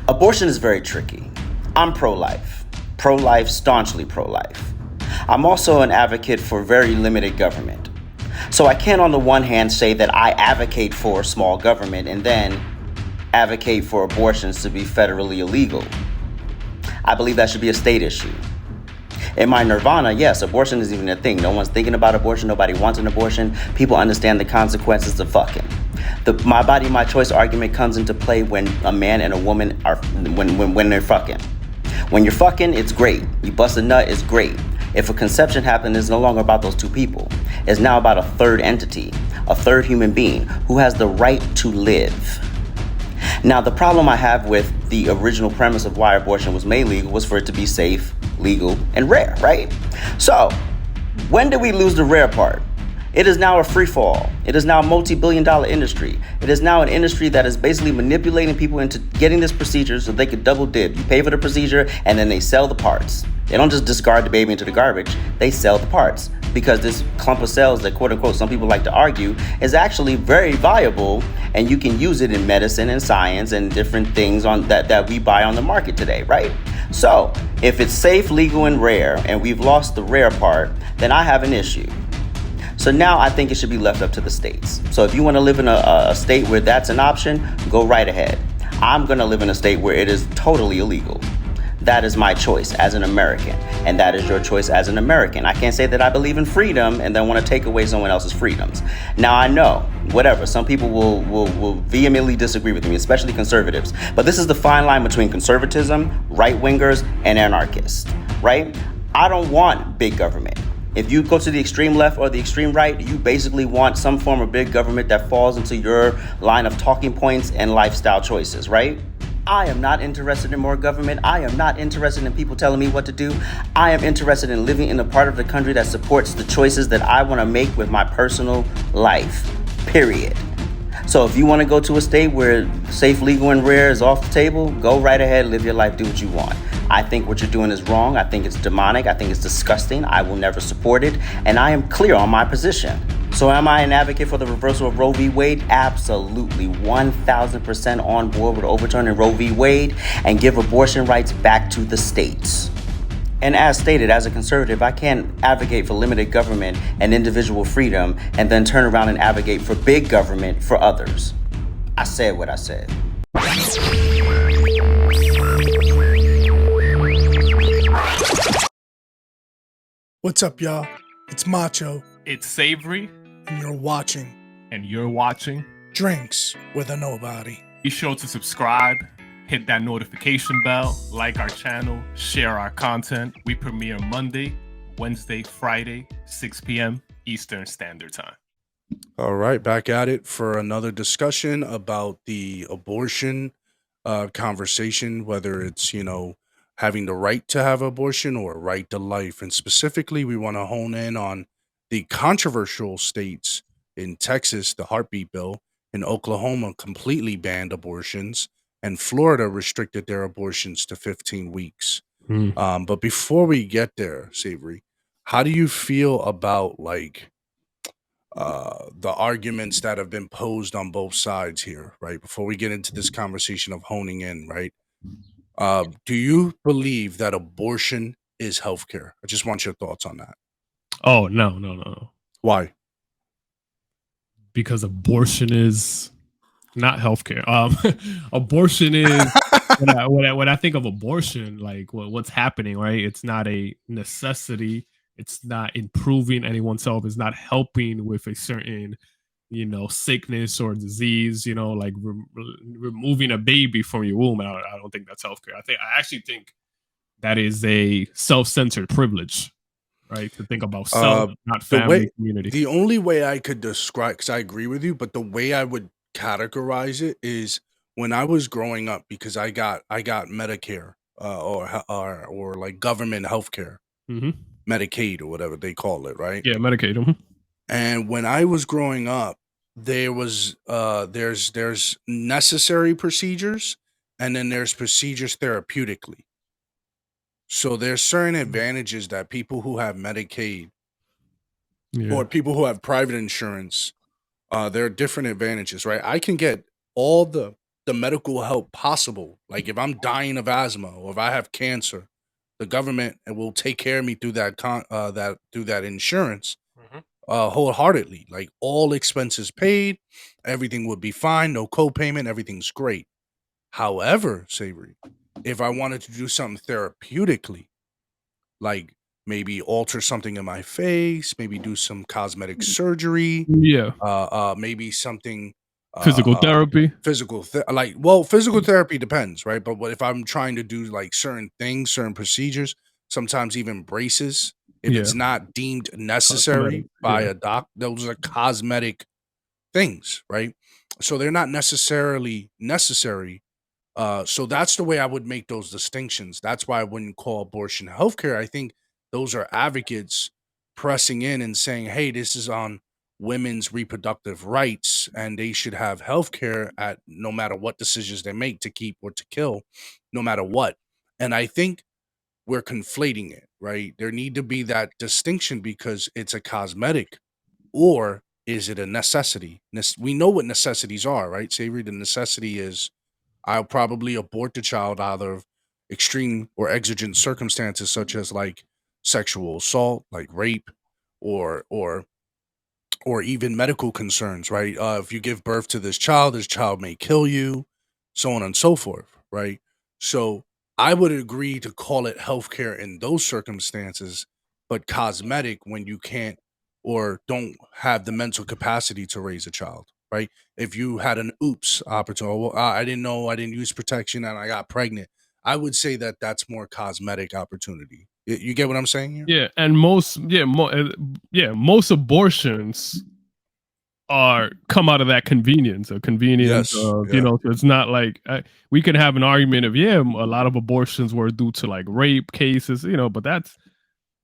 Abortion is very tricky. I'm pro-life, staunchly pro-life. I'm also an advocate for very limited government. So I can't on the one hand say that I advocate for small government and then advocate for abortions to be federally illegal. I believe that should be a state issue. In my nirvana, yes, abortion is even a thing. No one's thinking about abortion. Nobody wants an abortion. People understand the consequences of fucking. The my body, my choice argument comes into play when a man and a woman are when they're fucking. When you're fucking, it's great. You bust a nut, it's great. If a conception happens, it's no longer about those two people. It's now about a third entity, a third human being who has the right to live. Now, the problem I have with the original premise of why abortion was made legal was for it to be safe, legal, and rare, right? So, when did we lose the rare part? It is now a free fall. It is now a multi-billion-dollar industry. It is now an industry that is basically manipulating people into getting this procedure so they could double dip. You pay for the procedure and then they sell the parts. They don't just discard the baby into the garbage. They sell the parts because this clump of cells that quote unquote some people like to argue is actually very viable, and you can use it in medicine and science and different things on that we buy on the market today, right? So if it's safe, legal, and rare, and we've lost the rare part, then I have an issue. So now I think it should be left up to the states. So if you want to live in a state where that's an option, go right ahead. I'm going to live in a state where it is totally illegal. That is my choice as an American, and that is your choice as an American. I can't say that I believe in freedom and then want to take away someone else's freedoms. Now I know, whatever, some people will vehemently disagree with me, especially conservatives. But this is the fine line between conservatism, right-wingers, and anarchists, right? I don't want big government. If you go to the extreme left or the extreme right, you basically want some form of big government that falls into your line of talking points and lifestyle choices, right? I am not interested in more government. I am not interested in people telling me what to do. I am interested in living in a part of the country that supports the choices that I want to make with my personal life, period. So if you want to go to a state where safe, legal, and rare is off the table, go right ahead, live your life, do what you want. I think what you're doing is wrong. I think it's demonic. I think it's disgusting. I will never support it. And I am clear on my position. So am I an advocate for the reversal of Roe V Wade? Absolutely. 1,000% on board with overturning Roe V Wade and give abortion rights back to the states. And as stated, as a conservative, I can't advocate for limited government and individual freedom and then turn around and advocate for big government for others. I said what I said. What's up, y'all? It's Macho, It's Savery, and you're watching and you're watching. Drinks with a Nobody. Be sure to subscribe, hit that notification bell, like our channel, share our content. We premiere Monday, Wednesday, Friday, 6 p.m. Eastern Standard Time. All right, back at it for another discussion about the abortion conversation, whether it's, having the right to have abortion or right to life. And specifically, we want to hone in on the controversial states. In Texas, the heartbeat bill. In Oklahoma, completely banned abortions. And Florida restricted their abortions to 15 weeks. But before we get there, Savery, how do you feel about the arguments that have been posed on both sides here, right? Before we get into this conversation of honing in, right? Do you believe that abortion is healthcare? I just want your thoughts on that. Oh, no. Why? Because abortion is not healthcare. Abortion is when I think of abortion, like what's happening, right? It's not a necessity. It's not improving anyone's health. It's not helping with a certain, sickness or disease. Like removing a baby from your womb. I don't think that's healthcare. I actually think that is a self-centered privilege, right? To think about self, not family, community. The only way I could describe, because I agree with you, but the way I would categorize it is when I was growing up, because I got Medicare or like government healthcare, Medicaid or whatever they call it, right? Yeah, Medicaid. And when I was growing up, there was there's necessary procedures, and then there's procedures therapeutically. So there's certain advantages that people who have Medicaid or people who have private insurance, there are different advantages, right? I can get all the the medical help possible. Like if I'm dying of asthma or if I have cancer, the government will take care of me through that insurance wholeheartedly. Like all expenses paid, everything would be fine, no co-payment, everything's great. However, Savory, if I wanted to do something therapeutically, like maybe alter something in my face, maybe do some cosmetic surgery, Yeah. maybe something Physical therapy. physical therapy depends, right? But what if I'm trying to do like certain things, certain procedures, sometimes even braces, if Yeah. it's not deemed Cosmetic. necessary by Yeah. a doc, those are cosmetic things, right? So they're not necessarily necessary. So that's the way I would make those distinctions. That's why I wouldn't call abortion healthcare. I think those are advocates pressing in and saying, hey, this is on women's reproductive rights and they should have healthcare at no matter what decisions they make to keep or to kill, no matter what. And I think we're conflating it, right? There need to be that distinction because it's a cosmetic or is it a necessity? We know what necessities are, right? Savory, the necessity is I'll probably abort the child out of extreme or exigent circumstances such as like sexual assault, like rape, or or or even medical concerns, right? If you give birth to this child may kill you, so on and so forth, right? So I would agree to call it healthcare in those circumstances, but cosmetic when you can't or don't have the mental capacity to raise a child, right? If you had an oops opportunity, well, I didn't know, I didn't use protection and I got pregnant. I would say that that's more cosmetic opportunity. You get what I'm saying here? Yeah, and most abortions are come out of that convenience Yes. of, Yeah. so it's not like we could have an argument of, a lot of abortions were due to like rape cases, but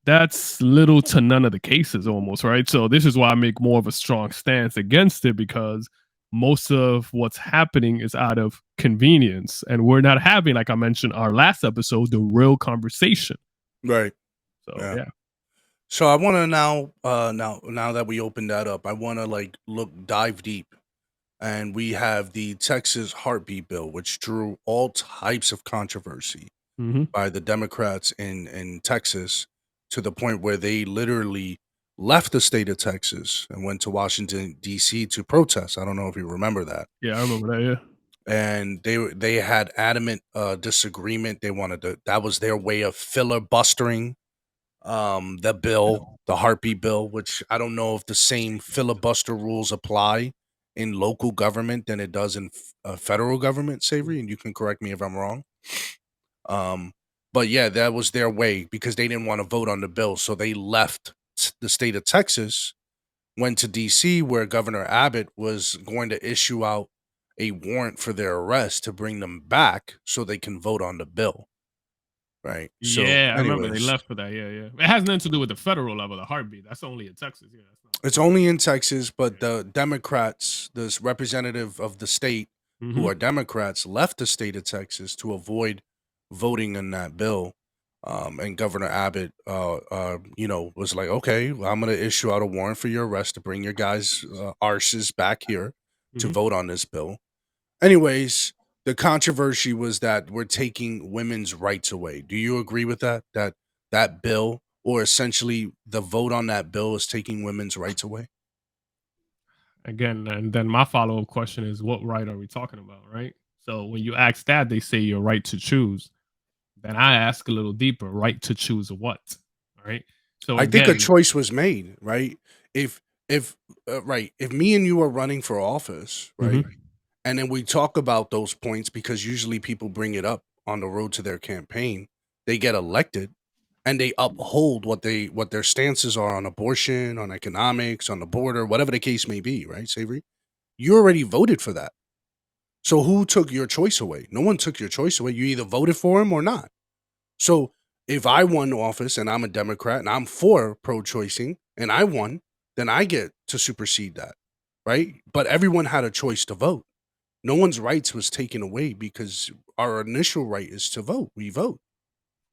that's little to none of the cases almost, right? So this is why I make more of a strong stance against it, because most of what's happening is out of convenience, and we're not having, like I mentioned our last episode, the real conversation. Right. So Yeah. yeah. So I want to now that we opened that up, I want to like dive deep, and we have the Texas heartbeat bill, which drew all types of controversy Hmm. by the Democrats in Texas to the point where they literally left the state of Texas and went to Washington D.C. to protest. I don't know if you remember that. Yeah, I remember that. Yeah. And they had adamant disagreement. They wanted to that was their way of filibustering the bill, the heartbeat bill, which I don't know if the same filibuster rules apply in local government than it does in federal government, Savory, and you can correct me if I'm wrong. Um, but yeah, that was their way because they didn't want to vote on the bill, so they left the state of Texas, went to D.C., where Governor Abbott was going to issue out a warrant for their arrest to bring them back so they can vote on the bill. Right. So, Yeah, I remember they anyways, left for that. Yeah, yeah. It has nothing to do with the federal level, the heartbeat. That's only in Texas. Yeah, that's not. it's only in Texas, but the Democrats, this representative of the state who Hmm. are Democrats, left the state of Texas to avoid voting on that bill. And Governor Abbott, was like, okay, well, I'm going to issue out a warrant for your arrest to bring your guys' arses back here to Hmm. vote on this bill. Anyways, the controversy was that we're taking women's rights away. Do you agree with that? That bill, or essentially the vote on that bill, is taking women's rights away? Again, and then my follow up question is, what right are we talking about, right? So when you ask that, they say your right to choose. Then I ask a little deeper, right to choose what? All right. So I think a again, choice was made, right? If if if me and you are running for office, right? mhm. And then we talk about those points because usually people bring it up on the road to their campaign. They get elected and they uphold what their stances are on abortion, on economics, on the border, whatever the case may be, right, Savory? You already voted for that. So who took your choice away? No one took your choice away. You either voted for him or not. So if I won office and I'm a Democrat and I'm for pro-choicing and I won, then I get to supersede that, right? But everyone had a choice to vote. No one's rights was taken away because our initial right is to vote. We vote.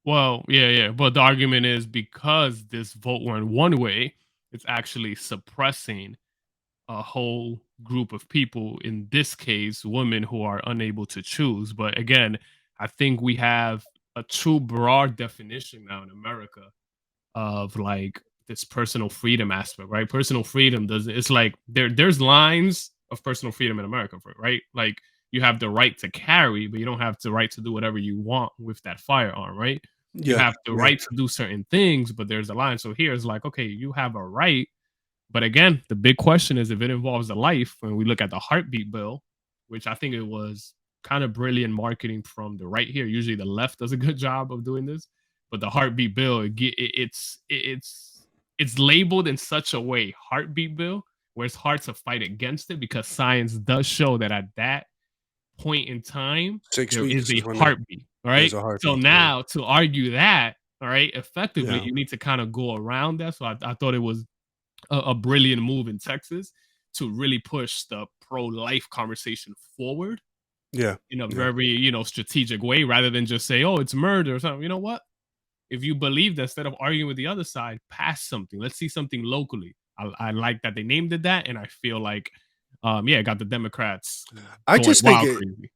Well, yeah, yeah. But the argument is because this vote went one way, it's actually suppressing a whole group of people, in this case, women who are unable to choose. But again, I think we have a true broad definition now in America of like this personal freedom aspect, right? Personal freedom it's like there's lines of personal freedom in America, right? Like you have the right to carry, but you don't have the right to do whatever you want with that firearm, right? You Yeah. have the right to do certain things, but there's a line. So here it's like, okay, you have a right, but again, the big question is if it involves a life. When we look at the heartbeat bill, which I think it was kind of brilliant marketing from the right here. Usually the left does a good job of doing this, but the heartbeat bill, it's labeled in such a way, heartbeat bill, where it's hard to fight against it because science does show that at that point in time, 6 there is weeks a is when heartbeat, there's right? a So heartbeat. Yeah. now to argue that, all right, effectively, Yeah. you need to kind of go around that. So I thought it was a brilliant move in Texas to really push the pro-life conversation forward Yeah. in a Yeah. very, strategic way rather than just say, oh, it's murder or something. You know what? If you believe that, instead of arguing with the other side, pass something. Let's see something locally. I like that they named it that, and I feel like, it got the Democrats I going just think wild it, crazy.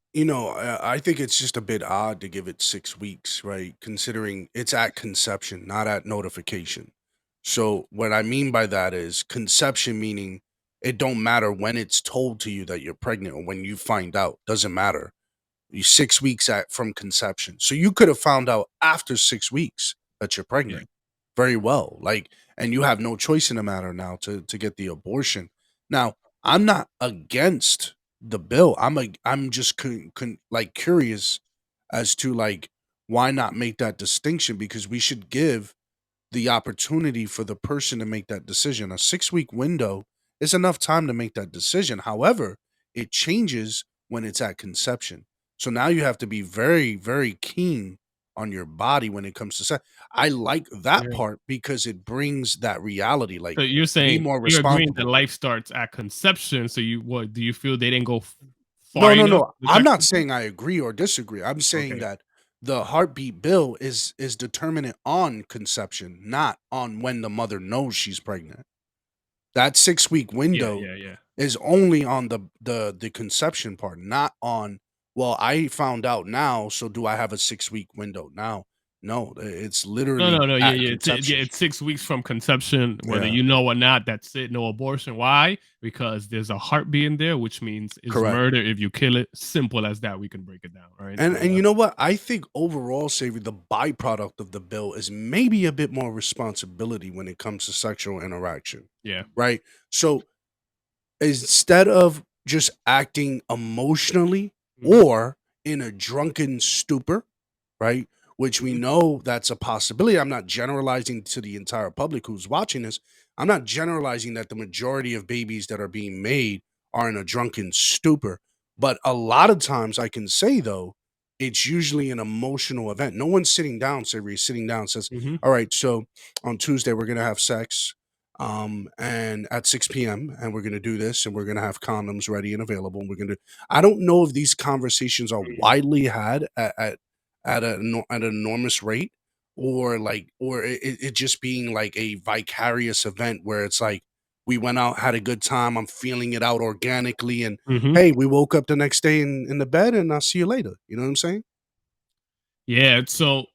I think it's just a bit odd to give it 6 weeks, right? Considering it's at conception, not at notification. So what I mean by that is conception, meaning it don't matter when it's told to you that you're pregnant or when you find out, doesn't matter. You 6 weeks from conception. So you could have found out after 6 weeks that you're Yeah, pregnant very well. Like, and you have no choice in the matter now to get the abortion. Now, I'm not against the bill. I'm just like curious as to like why not make that distinction, because we should give the opportunity for the person to make that decision. A 6 week window is enough time to make that decision. However, it changes when it's at conception. So now you have to be very, very keen on your body when it comes to sex. I like that yeah. part because it brings that reality. Like, So you're be saying more you're agreeing that responsible. life starts at conception. So what do you feel they didn't go far No, no, enough no. to I'm check not something? saying I agree or disagree. I'm saying Okay. that the heartbeat bill is determinant on conception, not on when the mother knows she's pregnant. That 6 week Yeah, window yeah, yeah. is only on the conception part, not on, well, I found out now, so do I have a 6 week window now? No, it's No, no, literally no. Yeah, at yeah. conception. It's 6 weeks from conception, whether Yeah, you know or not. That's it. No abortion. Why? Because there's a heartbeat in there, which means it's correct. murder if you kill it. Simple as that. We can break it down, right? But And you know what? I think overall, Savory, the byproduct of the bill is maybe a bit more responsibility when it comes to sexual interaction, yeah. right? So instead of just acting emotionally Mhm. or in a drunken stupor, right? Which we know that's a possibility. I'm not generalizing to the entire public who's watching this. I'm not generalizing that the majority of babies that are being made are in a drunken stupor. But a lot of times I can say, though, it's usually an emotional event. No one's sitting down, Savory, sitting down and says, Mhm. all right, so on Tuesday, we're going to have sex and at 6 p.m. and we're going to do this and we're going to have condoms ready and available. And we're going to, I don't know if these conversations are Mhm. widely had at an enormous rate, or like, or it just being like a vicarious event where it's like we went out, had a good time, I'm feeling it out organically, and Mhm. hey, we woke up the next day in the bed and I'll see you later. You know what I'm saying? Yeah. So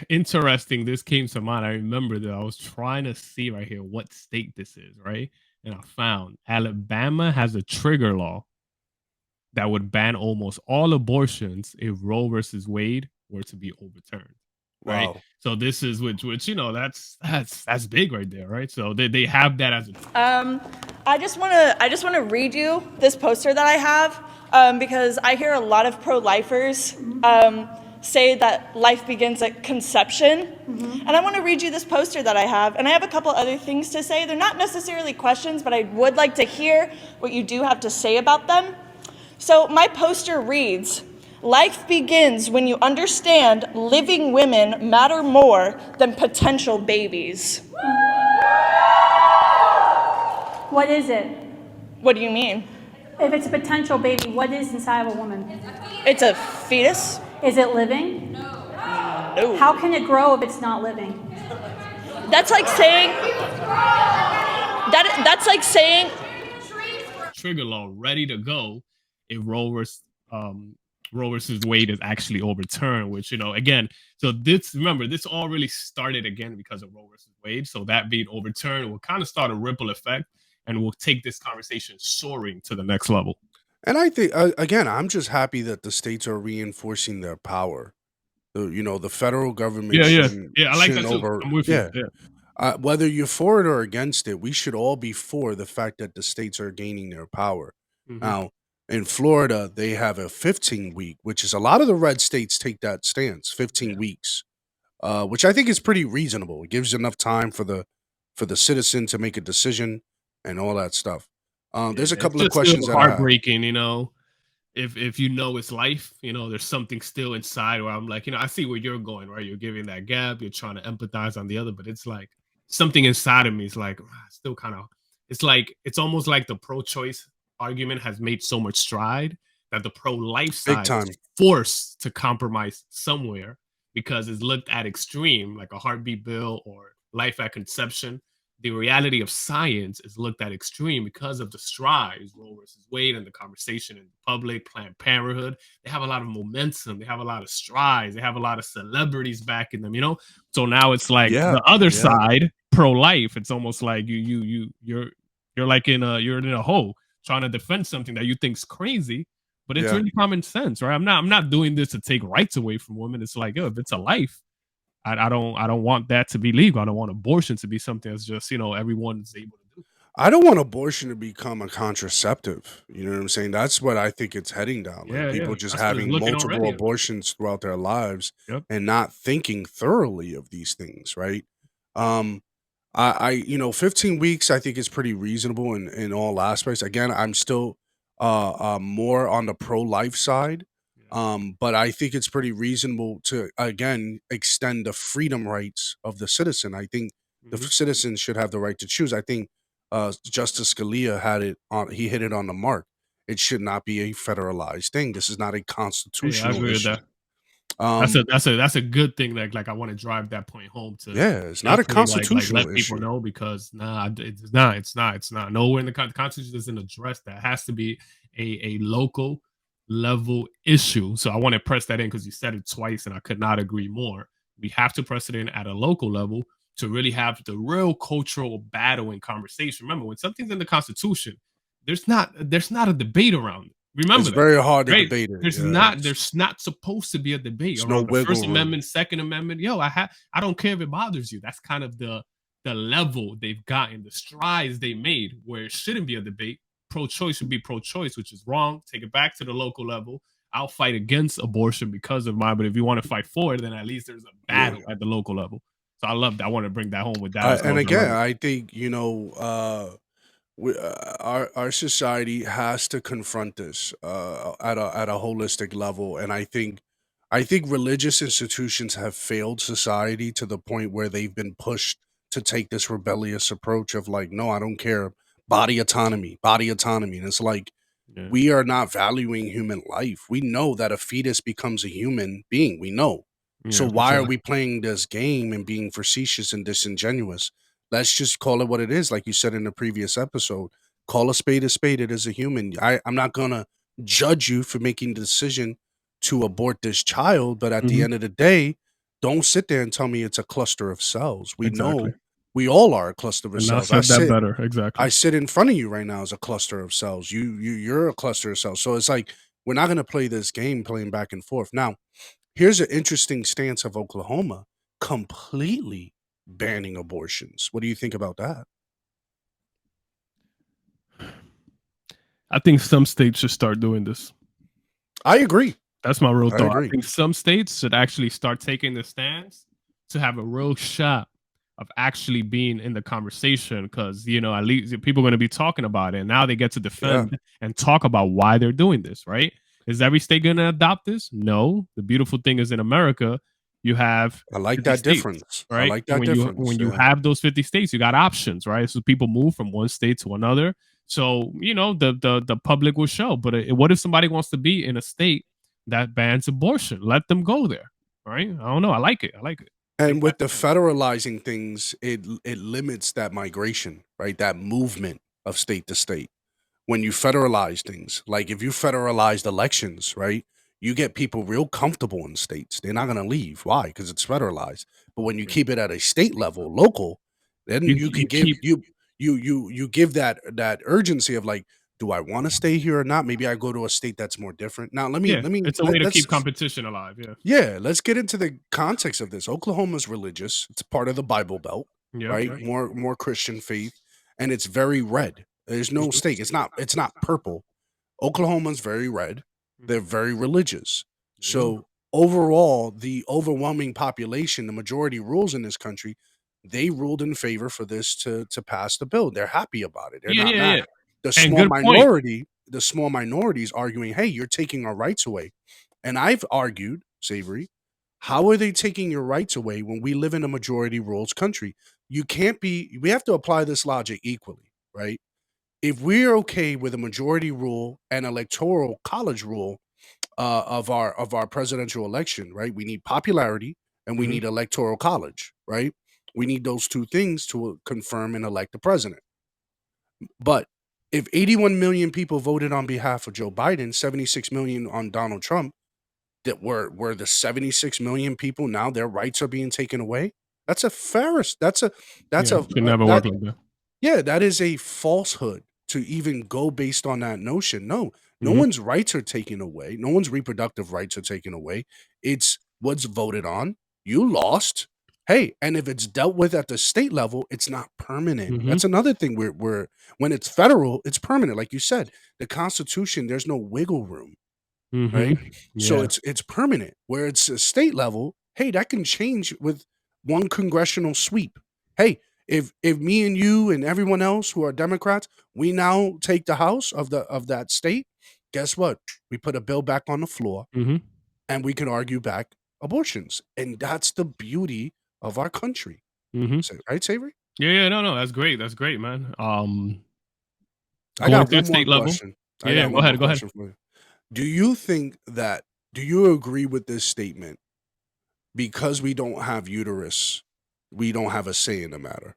interesting. This came to mind. I remember that I was trying to see right here what state this is, right? And I found Alabama has a trigger law that would ban almost all abortions if Roe versus Wade were to be overturned. Right. Wow. So this is which that's big right there, right? So they have that as a I just wanna read you this poster that I have because I hear a lot of pro-lifers say that life begins at conception, and I want to read you this poster that I have, and I have a couple other things to say. They're not necessarily questions, but I would like to hear what you do have to say about them. So my poster reads, "Life begins when you understand living women matter more than potential babies." What is it? What do you mean? If it's a potential baby, what is inside of a woman? It's a fetus? Is it living? No. How can it grow if it's not living? That's like saying trigger law ready to go if Roe versus Wade is actually overturned. Which again, so this all really started again because of Roe versus Wade. So that being overturned will kind of start a ripple effect, and will take this conversation soaring to the next level. And I think again, I'm just happy that the states are reinforcing their power. The federal government Yeah. I like shouldn't that too. over I'm with you. yeah. Yeah. Whether you're for it or against it, we should all be for the fact that the states are gaining their power. Mhm. Now, in Florida, they have a 15-week, which is a lot of the red states take that stance, 15 Yeah. weeks, which I think is pretty reasonable. It gives enough time for the citizen to make a decision and all that stuff. Yeah, There's a it's couple of just still questions that I have. heartbreaking, if it's life, there's something still inside where I'm like, I see where you're going, right? You're giving that gap, you're trying to empathize on the other, but it's like something inside of me is like still kind of, it's almost like the pro-choice argument has made so much stride that the pro-life Big side is time. forced to compromise somewhere because it's looked at extreme, like a heartbeat bill or life at conception. The reality of science is looked at extreme because of the strides, Roe versus Wade, and the conversation in the public, Planned Parenthood. They have a lot of momentum. They have a lot of strides. They have a lot of celebrities backing them. So now it's like Yeah, the other yeah. side, pro-life. It's almost like you're like you're in a hole trying to defend something that you think's crazy, but it's Yeah. really common sense, right? I'm not doing this to take rights away from women. It's like, if it's a life, I don't want that to be legal. I don't want abortion to be something that's just everyone is able to do. I don't want abortion to become a contraceptive. You know what I'm saying? That's what I think it's heading down. Like Yeah. people just That's what it's having looking multiple already. abortions throughout their lives Yep. and not thinking thoroughly of these things, right? Um, I 15 weeks I think is pretty reasonable in all aspects. Again, I'm still more on the pro-life side. Yeah. But I think it's pretty reasonable to again extend the freedom rights of the citizen. I think the Mhm. citizens should have the right to choose. I think Justice Scalia he hit it on the mark. It should not be a federalized thing. This is not a Yeah, I constitutional agree with issue. that. That's a good thing. Like I want to drive that point home to Yeah, it's not a definitely like constitutional let people issue. know, because it's not nowhere in the Constitution doesn't address that. It has to be a local level issue. So I want to press that in because you said it twice and I could not agree more. We have to press it in at a local level to really have the real cultural battle and conversation. Remember, when something's in the Constitution, there's not a debate around it. It's Remember that, very hard to right? debate it. There's Yeah, not there's not supposed to be a debate it's no around the First wiggle room. Amendment, Second Amendment. I don't care if it bothers you. That's kind of the level they've gotten, the strides they made, where it shouldn't be a debate. Pro-choice would be pro-choice, which is wrong. Take it back to the local level. I'll fight against abortion because of mine, but if you want to fight for it, then at least there's a Yeah. battle at the local level. So I love that. I want to bring that home with that as well. And I love again, it. I think our society has to confront this at a holistic level, and I think religious institutions have failed society to the point where they've been pushed to take this rebellious approach of like, no, I don't care, body autonomy, and it's like Yeah, we are not valuing human life. We know that a fetus becomes a human being. We know. So yeah, why are exactly. we playing this game and being facetious and disingenuous? Let's just call it what it is, like you said in the previous episode. Call a spade a spade. It is a human. I'm not gonna judge you for making the decision to abort this child, but at the Mhm. end of the day, don't sit there and tell me it's a cluster of cells. We Exactly. know we all are a cluster of And I cells. I said that sit better. Exactly. I sit in front of you right now as a cluster of cells. You're a cluster of cells. So it's like we're not gonna play this game playing back and forth. Now, here's an interesting stance of Oklahoma completely banning abortions. What do you think about that? I think some states should start doing this. I agree. That's my real I thought. I agree. think some states should actually start taking the stance to have a real shot of actually being in the conversation, because at least people are going to be talking about it, and now they get to Yeah. defend and talk about why they're doing this, right? Is every state going to adopt this? No. The beautiful thing is, in America you have I like 50 that states, difference. I right? like And that difference. when you Yeah. have those 50 states, you got options, right? So people move from one state to another. So the public will show. But what if somebody wants to be in a state that bans abortion? Let them go there, right? I don't know. I like it. Big And with the factor for me. federalizing things, it limits that migration, right? That movement of state to state. when you federalize things. Like if you federalized elections, right? You get people real comfortable in states. They're not going to leave. Why? Because it's federalized. But when you keep it at a state level, local, then you can you give keep you give that urgency of like, do I want to stay here or not? Maybe I go to a state that's more different. Now yeah. It's a way to keep let's competition alive. Yeah. yeah, let's get into the context of this. Oklahoma's religious. It's part of the Bible Belt, Yep. right? More Christian faith, and it's very red. There's no stake. It's not purple. Oklahoma's very red. They're very religious. So overall, the overwhelming population, the majority rules in this country, they ruled in favor for this to pass the bill. They're happy about it. They're Yeah, not yeah, mad. yeah. The And small good point. the small minorities arguing, hey, you're taking our rights away. And I've argued, Savory, how are they taking your rights away when we live in a majority rules country? You can't be, we have to apply this logic equally, right? If we're okay with a majority rule and electoral college rule of our presidential election, right? We need popularity and we need electoral college, right? We need those two things to confirm and elect the president. But if 81 million people voted on behalf of Joe Biden, 76 million on Donald Trump, that were the 76 million people now their rights are being taken away. That's a Ferris. That's a Should never that work like that. yeah, that is a falsehood to even go based on that notion. No, no Mhm. one's rights are taken away. No one's reproductive rights are taken away. It's what's voted on. You lost. Hey, and if it's dealt with at the state level, it's not permanent. Mhm. That's another thing. We're when it's federal, it's permanent. Like you said, the Constitution, there's no wiggle room, right? So Yeah. it's permanent. Where it's a state level, hey, that can change with one congressional sweep. Hey, if me and you and everyone else who are Democrats, we now take the House of that state, guess what? We put a bill back on the floor Mhm. and we can argue back abortions. And that's the beauty of our country. Mhm. So, right, Savory? Yeah, yeah, no, that's great. That's great, man. I Going got through one the more state level. question. I Yeah, got one more go ahead. question for you. Do you think that do you agree with this statement? Because we don't have uterus, we don't have a say in the matter.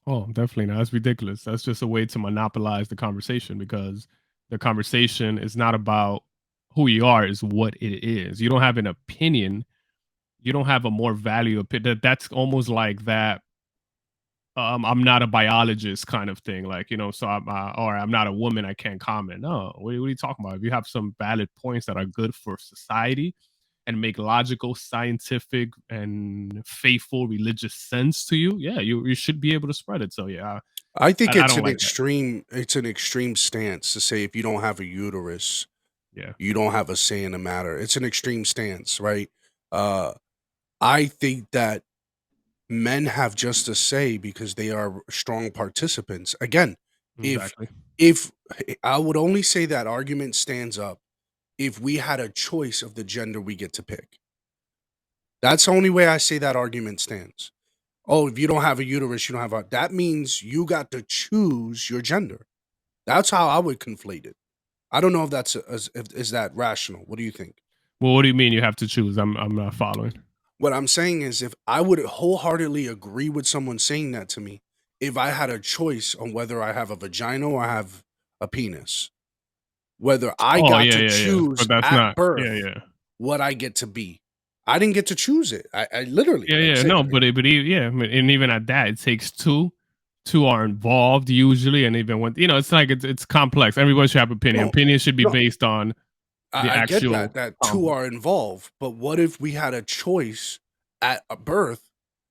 Oh, definitely not. That's ridiculous. That's just a way to monopolize the conversation because the conversation is not about who you are, is what it is. You don't have an opinion. You don't have a more value opinion. That's almost like that. I'm not a biologist kind of thing. Like, so or I'm not a woman. I can't comment. No, what are you talking about? If you have some valid points that are good for society and make logical, scientific, and faithful religious sense to you, yeah, you should be able to spread it. So yeah, I think I it's don't an like that. extreme stance to say if you don't have a uterus, Yeah. you don't have a say in the matter. It's an extreme stance, right? Uh, I think that men have just a say because they are strong participants. Again, if Exactly. if I would only say that argument stands up if we had a choice of the gender we get to pick. That's the only way I say that argument stands. Oh, if you don't have a uterus, you don't have a. That means you got to choose your gender. That's how I would conflate it. I don't know if that's is that rational. What do you think? Well, what do you mean you have to choose? I'm not following. What I'm saying is, if I would wholeheartedly agree with someone saying that to me, if I had a choice on whether I have a vagina or I have a penis, whether I Oh got yeah, to yeah, yeah. choose But that's at not. Yeah, birth yeah. what I get to be, I didn't get to choose it. I literally, Yeah, like, yeah. No, yeah, and even at that, it takes two. Two are involved usually, and even when it's like it's complex. Everybody should have opinion. no, Opinion should be no. based on the I get actual. that two are involved, but what if we had a choice at a birth,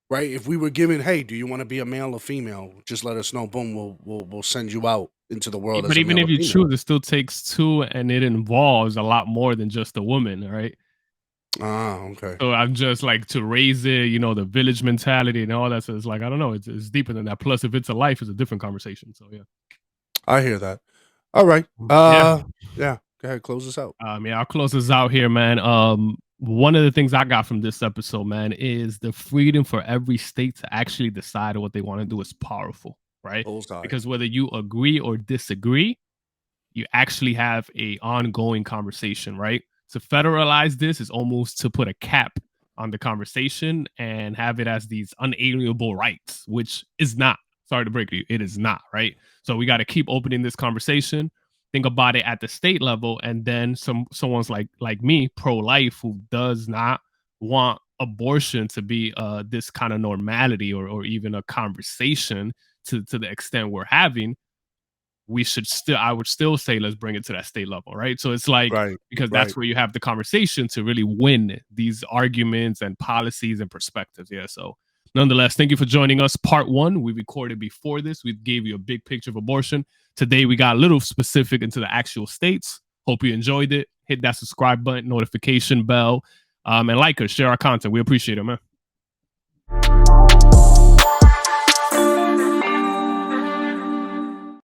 right? If we were given, hey, do you want to be a male or female? Just let us know. Boom, we'll send you out into the world But as a even male if or you female. choose, it still takes two, and it involves a lot more than just a woman, right? Ah, okay. So I'm just like to raise it, the village mentality and all that. So it's like I don't know, it's deeper than that. Plus, if it's a life, it's a different conversation. So yeah, I hear that. All right. yeah. Yeah. Go ahead, close us out. Yeah, I'll close this out here, man. One of the things I got from this episode, man, is the freedom for every state to actually decide what they want to do is powerful, right? Bullseye. Because whether you agree or disagree, you actually have a ongoing conversation, right? To federalize this is almost to put a cap on the conversation and have it as these unalienable rights, which is not. Sorry to break it, it is not, right? So we got to keep opening this conversation. think about it at the state level, and then someone's like me, pro-life, who does not want abortion to be this kind of normality or even a conversation to the extent we're having. I would still say let's bring it to that state level, right? So it's like, Right. because that's where you have the conversation to really win these arguments and policies and perspectives. Yeah. So nonetheless, thank you for joining us. Part 1, we recorded before this. We gave you a big picture of abortion. Today, we got a little specific into the actual states. Hope you enjoyed it. Hit that subscribe button, notification bell, and like us, share our content. We appreciate it, man.